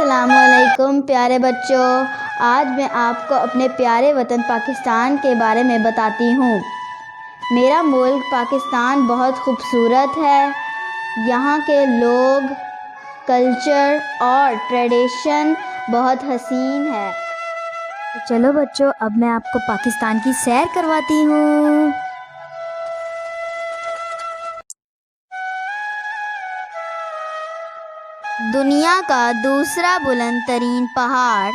السلام علیکم پیارے بچوں، آج میں آپ کو اپنے پیارے وطن پاکستان کے بارے میں بتاتی ہوں۔ میرا ملک پاکستان بہت خوبصورت ہے۔ یہاں کے لوگ، کلچر اور ٹریڈیشن بہت حسین ہے۔ چلو بچوں، اب میں آپ کو پاکستان کی سیر کرواتی ہوں۔ دنیا کا دوسرا بلند ترین پہاڑ۔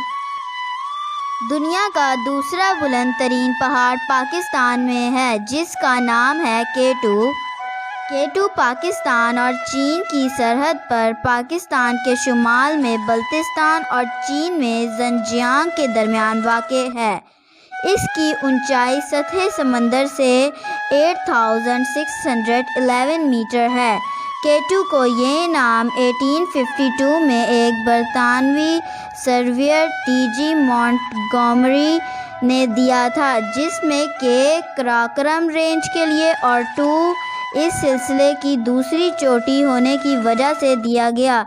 دنیا کا دوسرا بلند ترین پہاڑ پاکستان میں ہے، جس کا نام ہے K2۔ K2 پاکستان اور چین کی سرحد پر پاکستان کے شمال میں بلتستان اور چین میں ژنجیانگ کے درمیان واقع ہے۔ اس کی اونچائی سطح سمندر سے 8611 میٹر ہے۔ K2 کو یہ نام 1852 میں ایک برطانوی سرویئر TG مونٹگومری نے دیا تھا، جس میں K قراقرم رینج کے لیے اور 2 اس سلسلے کی دوسری چوٹی ہونے کی وجہ سے دیا گیا۔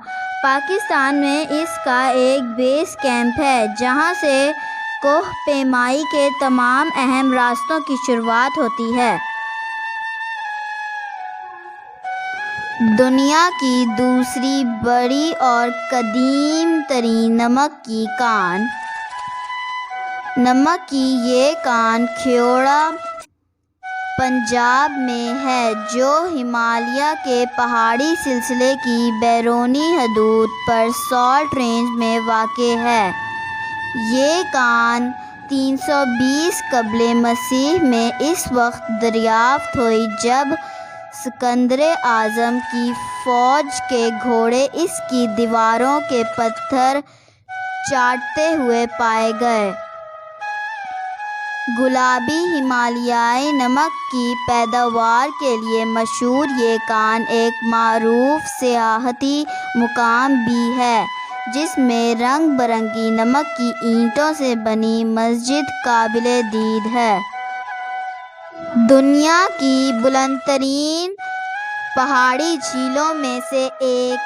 پاکستان میں اس کا ایک بیس کیمپ ہے، جہاں سے کوہ پیمائی کے تمام اہم راستوں کی شروعات ہوتی ہے۔ دنیا کی دوسری بڑی اور قدیم ترین نمک کی کان۔ نمک کی یہ کان کھیوڑہ، پنجاب میں ہے، جو ہمالیہ کے پہاڑی سلسلے کی بیرونی حدود پر سالٹ رینج میں واقع ہے۔ یہ کان 320 قبل مسیح میں اس وقت دریافت ہوئی جب سکندر اعظم کی فوج کے گھوڑے اس کی دیواروں کے پتھر چاٹتے ہوئے پائے گئے۔ گلابی ہمالیائی نمک کی پیداوار کے لیے مشہور یہ کان ایک معروف سیاحتی مقام بھی ہے، جس میں رنگ برنگی نمک کی اینٹوں سے بنی مسجد قابل دید ہے۔ دنیا کی بلند ترین پہاڑی جھیلوں میں سے ایک۔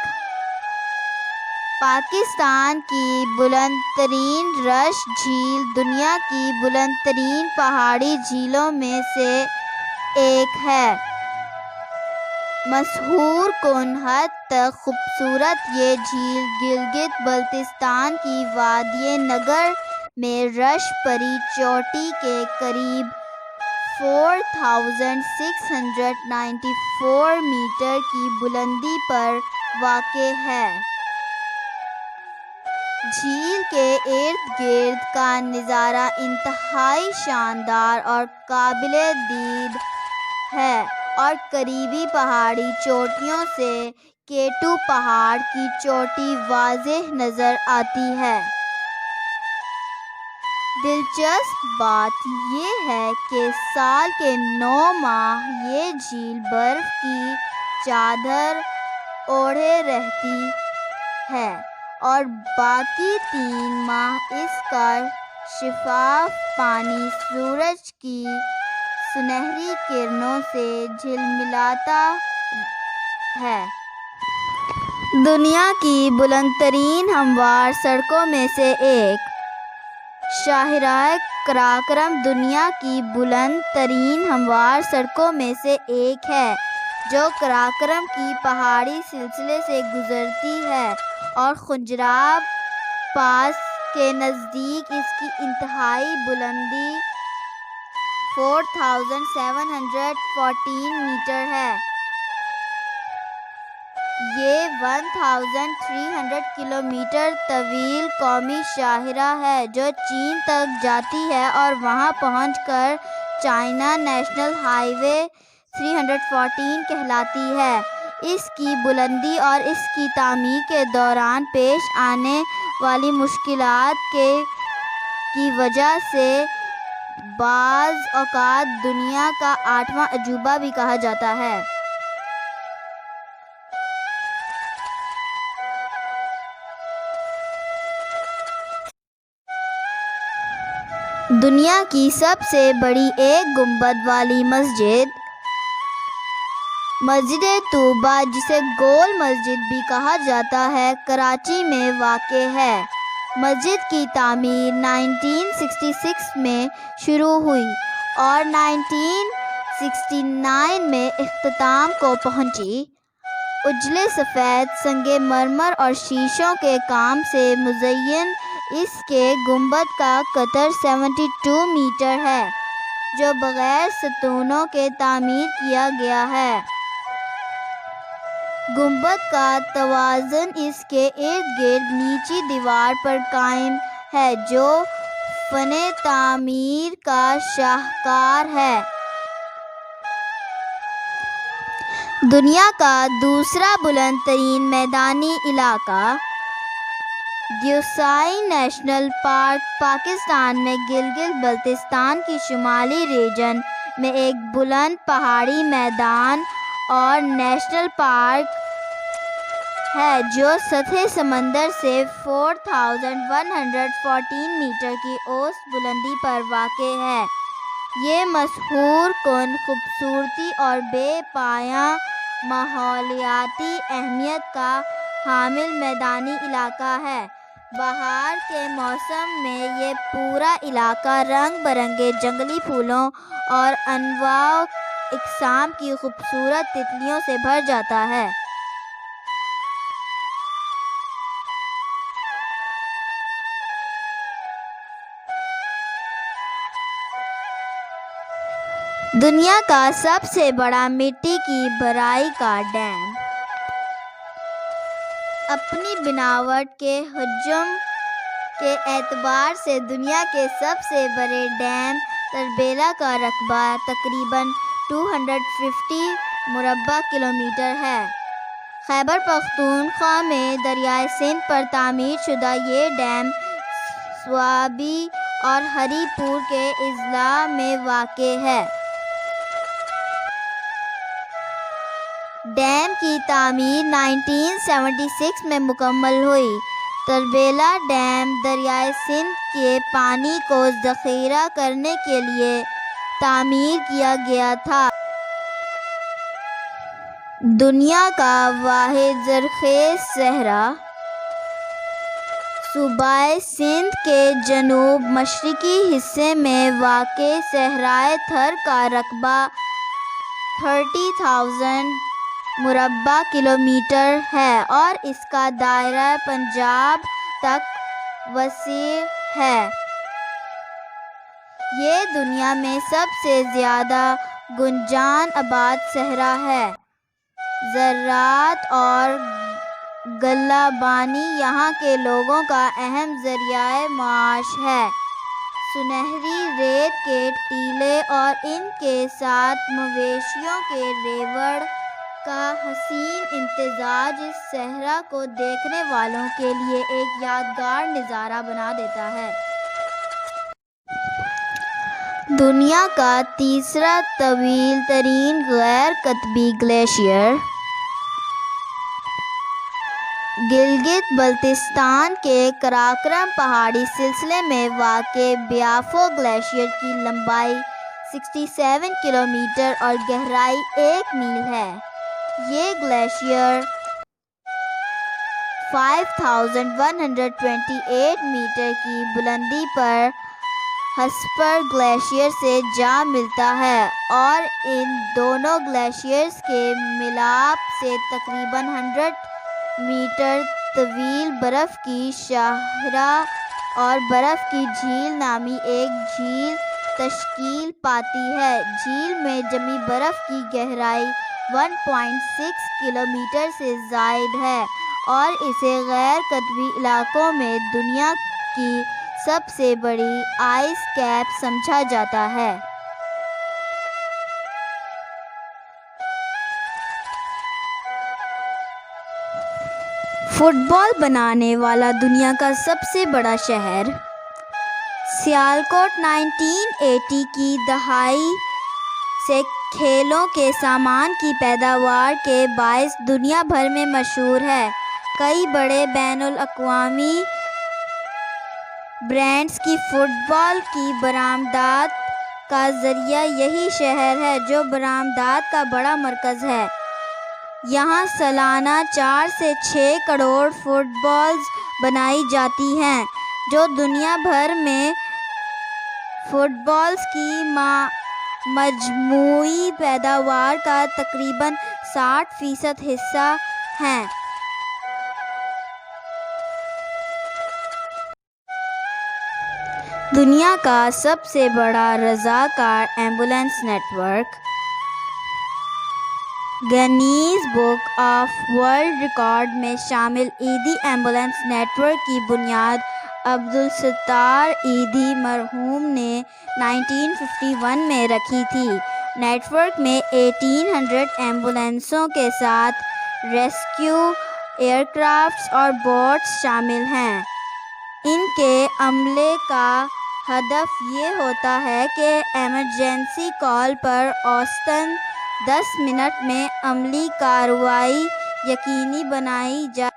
پاکستان کی بلند ترین رش جھیل دنیا کی بلند ترین پہاڑی جھیلوں میں سے ایک ہے۔ مشہور کن حد تک خوبصورت یہ جھیل گلگت بلتستان کی وادی نگر میں رش پری چوٹی کے قریب 4694 میٹر کی بلندی پر واقع ہے۔ جھیل کے ارد گرد کا نظارہ انتہائی شاندار اور قابل دید ہے اور قریبی پہاڑی چوٹیوں سے K2 پہاڑ کی چوٹی واضح نظر آتی ہے۔ دلچسپ بات یہ ہے کہ سال کے 9 ماہ یہ جھیل برف کی چادر اوڑھے رہتی ہے اور باقی 3 ماہ اس کا شفاف پانی سورج کی سنہری کرنوں سے جھلملاتا ہے۔ دنیا کی بلند ترین ہموار سڑکوں میں سے ایک۔ شاہراہ قراقرم دنیا کی بلند ترین ہموار سڑکوں میں سے ایک ہے، جو قراقرم کی پہاڑی سلسلے سے گزرتی ہے اور خنجراب پاس کے نزدیک اس کی انتہائی بلندی 4714 میٹر ہے۔ یہ 1300 کلومیٹر طویل قومی شاہراہ ہے، جو چین تک جاتی ہے اور وہاں پہنچ کر چائنا نیشنل ہائی وے 314 کہلاتی ہے۔ اس کی بلندی اور اس کی تعمیر کے دوران پیش آنے والی مشکلات کی وجہ سے بعض اوقات دنیا کا 8واں عجوبہ بھی کہا جاتا ہے۔ دنیا کی سب سے بڑی ایک گنبد والی مسجد۔ مسجد طوبہ، جسے گول مسجد بھی کہا جاتا ہے، کراچی میں واقع ہے۔ مسجد کی تعمیر 1966 میں شروع ہوئی اور 1969 میں اختتام کو پہنچی۔ اجلے سفید سنگ مرمر اور شیشوں کے کام سے مزین اس کے گنبد کا قطر 72 میٹر ہے، جو بغیر ستونوں کے تعمیر کیا گیا ہے۔ گنبد کا توازن اس کے ارد گرد نچلی دیوار پر قائم ہے، جو فن تعمیر کا شاہکار ہے۔ دنیا کا دوسرا بلند ترین میدانی علاقہ دیوسائی نیشنل پارک پاکستان میں گلگت بلتستان کی شمالی ریجن میں ایک بلند پہاڑی میدان اور نیشنل پارک ہے جو سطح سمندر سے 4114 میٹر کی اوسط بلندی پر واقع ہے۔ یہ مسحور کن خوبصورتی اور بے پایاں ماحولیاتی اہمیت کا حامل میدانی علاقہ ہے۔ بہار کے موسم میں یہ پورا علاقہ رنگ برنگے جنگلی پھولوں اور انواع و اقسام کی خوبصورت تتلیوں سے بھر جاتا ہے۔ دنیا کا سب سے بڑا مٹی کی بھرائی کا ڈیم اپنی بناوٹ کے حجم کے اعتبار سے دنیا کے سب سے بڑے ڈیم تربیلا کا رقبہ تقریباً 250 مربع کلومیٹر ہے۔ خیبر پختونخوا میں دریائے سندھ پر تعمیر شدہ یہ ڈیم سوابی اور ہری پور کے اضلاع میں واقع ہے۔ ڈیم کی تعمیر 1976 میں مکمل ہوئی۔ تربیلا ڈیم دریائے سندھ کے پانی کو ذخیرہ کرنے کے لیے تعمیر کیا گیا تھا۔ دنیا کا واحد زرخیز صحرا صوبہ سندھ کے جنوب مشرقی حصے میں واقع صحرائے تھر کا رقبہ 30,000 مربع کلومیٹر ہے اور اس کا دائرہ پنجاب تک وسیع ہے۔ یہ دنیا میں سب سے زیادہ گنجان آباد صحرا ہے۔ زراعت اور غلہ بانی یہاں کے لوگوں کا اہم ذریعہ معاش ہے۔ سنہری ریت کے ٹیلے اور ان کے ساتھ مویشیوں کے ریوڑ کا حسین امتزاج اس صحرا کو دیکھنے والوں کے لیے ایک یادگار نظارہ بنا دیتا ہے۔ دنیا کا تیسرا طویل ترین غیر قطبی گلیشیئر گلگت بلتستان کے قراقرم پہاڑی سلسلے میں واقع بیافو گلیشیئر کی لمبائی 67 کلومیٹر اور گہرائی 1 میل ہے۔ یہ گلیشیئر 5128 میٹر کی بلندی پر ہسپر گلیشیئر سے جا ملتا ہے اور ان دونوں گلیشیئرز کے ملاپ سے تقریباً 100 میٹر طویل برف کی شاہراہ اور برف کی جھیل نامی ایک جھیل تشکیل پاتی ہے۔ جھیل میں جمی برف کی گہرائی 1.6 کلومیٹر سے زائد ہے اور اسے غیر قطبی علاقوں میں دنیا کی سب سے بڑی آئس کیپ سمجھا جاتا ہے۔ فٹ بال بنانے والا دنیا کا سب سے بڑا شہر سیالکوٹ 1980 کی دہائی سے کھیلوں کے سامان کی پیداوار کے باعث دنیا بھر میں مشہور ہے۔ کئی بڑے بین الاقوامی برانڈز کی فٹ بال کی برآمدات کا ذریعہ یہی شہر ہے، جو برآمدات کا بڑا مرکز ہے۔ یہاں سالانہ 4 سے 6 کروڑ فٹ بالز بنائی جاتی ہیں، جو دنیا بھر میں فٹ بالز کی مجموعی پیداوار کا تقریباً 60% حصہ ہیں۔ دنیا کا سب سے بڑا رضاکار ambulance network Guinness book of world record میں شامل ایدھی ایمبولینس نیٹ ورک کی بنیاد عبدالستار ایدھی مرحوم نے 1951 میں رکھی تھی۔ نیٹ ورک میں 1800 ایمبولینسوں کے ساتھ ریسکیو ایئر کرافٹس اور بوٹس شامل ہیں۔ ان کے عملے کا ہدف یہ ہوتا ہے کہ ایمرجنسی کال پر اوسطاً 10 منٹ میں عملی کارروائی یقینی بنائی جائے۔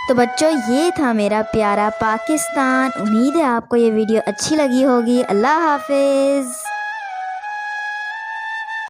تو بچوں، یہ تھا میرا پیارا پاکستان۔ امید ہے آپ کو یہ ویڈیو اچھی لگی ہوگی۔ اللہ حافظ۔